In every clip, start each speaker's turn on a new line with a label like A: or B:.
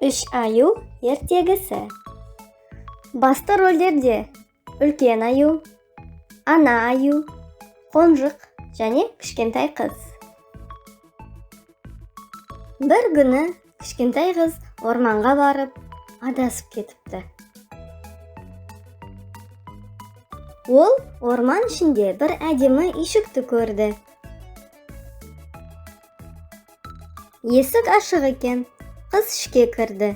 A: Үш аю ертегісі. Басты рөлдерде үлкен аю, ана аю, қонжық және кішкентай қыз. Бір күні кішкентай қыз орманға барып, адасып кетіпті. Ол орман ішінде бір әдемі үйшікті көрді. Есік ашық екен. Қыз ішке кірді.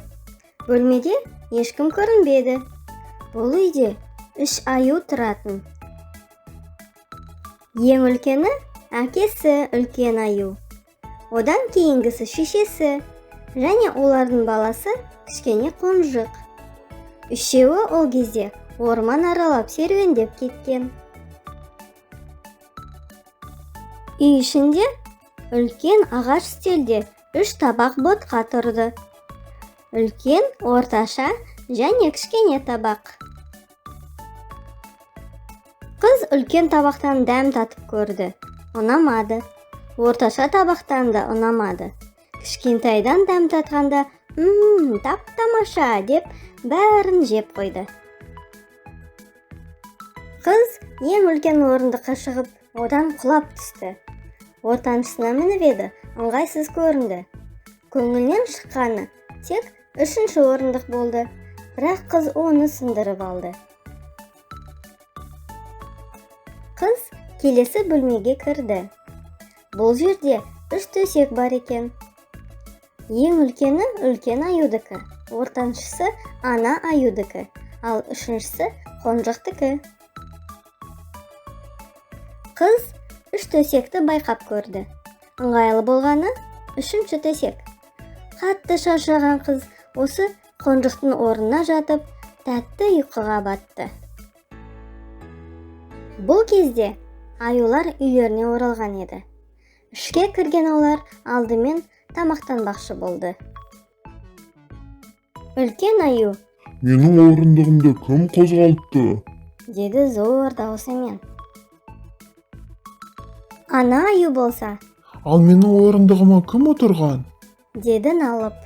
A: Бөлмеде ешкім көрінбеді. Бұл үйде үш аю тұратын. Ең үлкені әкесі үлкен аю. Одан кейінгісі шешесі және олардың баласы кішкене қонжық. Үшеуі ол кезде орман аралап серуендеп кеткен. Үй ішінде үлкен ағаш үстелде үш табақ ботқа тұрды. Үлкен, орташа және кішкене табақ. Қыз үлкен табақтан дәм татып көрді. Ұнамады. Орташа табақтан да ұнамады. Кішкентайдан дәм татқанда, тап-тамаша деп бәрін жеп қойды. Қыз ең үлкен орындыққа шығып, одан құлап түсті. Ортаншысына мініп еді, ыңғайсыз көрінді. Көңілінен шыққаны тек үшінші орындық болды, бірақ қыз оны сындырып алды. Қыз келесі бөлмеге кірді. Бұл жерде үш төсек бар екен. Ең үлкені үлкен аюдікі, ортаншысы ана аюдікі, ал үшіншісі қонжықтікі. Қыз үш төсекті байқап көрді. Ыңғайлы болғаны үшінші төсек. Қатты шаршаған қыз осы қонжықтың орнына жатып, тәтті ұйқыға батты. Бұл кезде аюлар үйлеріне оралған еді. Ішке кірген олар алдымен тамақтанбақшы болды. Үлкен аю:
B: «Менің орындығымды кім қозғалтты?»
A: деді зор даусымен. Ана аю болса:
B: «Ал менің орындығыма кім отырған?»
A: деді налып.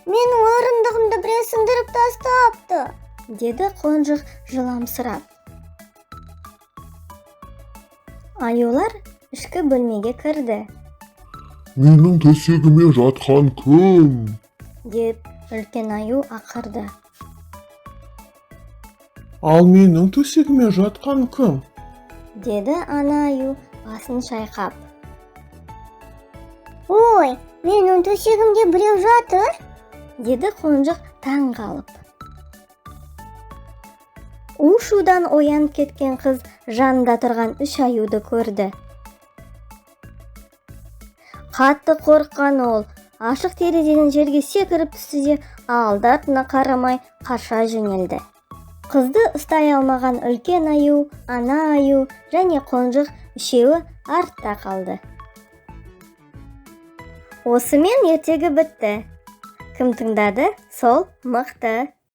C: «Менің орындығымды біреу сындырып тастапты»,
A: деді қонжық жыламсырап. Аюлар ішкі бөлмеге кірді.
B: «Менің төсегіме жатқан кім?»
A: деп үлкен аю ақырды.
B: «Ал менің төсегіме жатқан кім?»
A: деді ана аю басын шайқап.
C: «Ой, менің төсегімде біреу жатыр»,
A: деді қонжық таң қалып. У-шудан оянып кеткен қыз жанында тұрған үш аюды көрді. Қатты қорыққан ол ашық терезеден жерге секіріп түсті де алды-артына қарамай қаша жөнелді. Қызды ұстай алмаған үлкен аю, ана аю және қонжық үшеуі артта қалды. Осымен ертегі бітті. Кім тыңдады, сол мықты.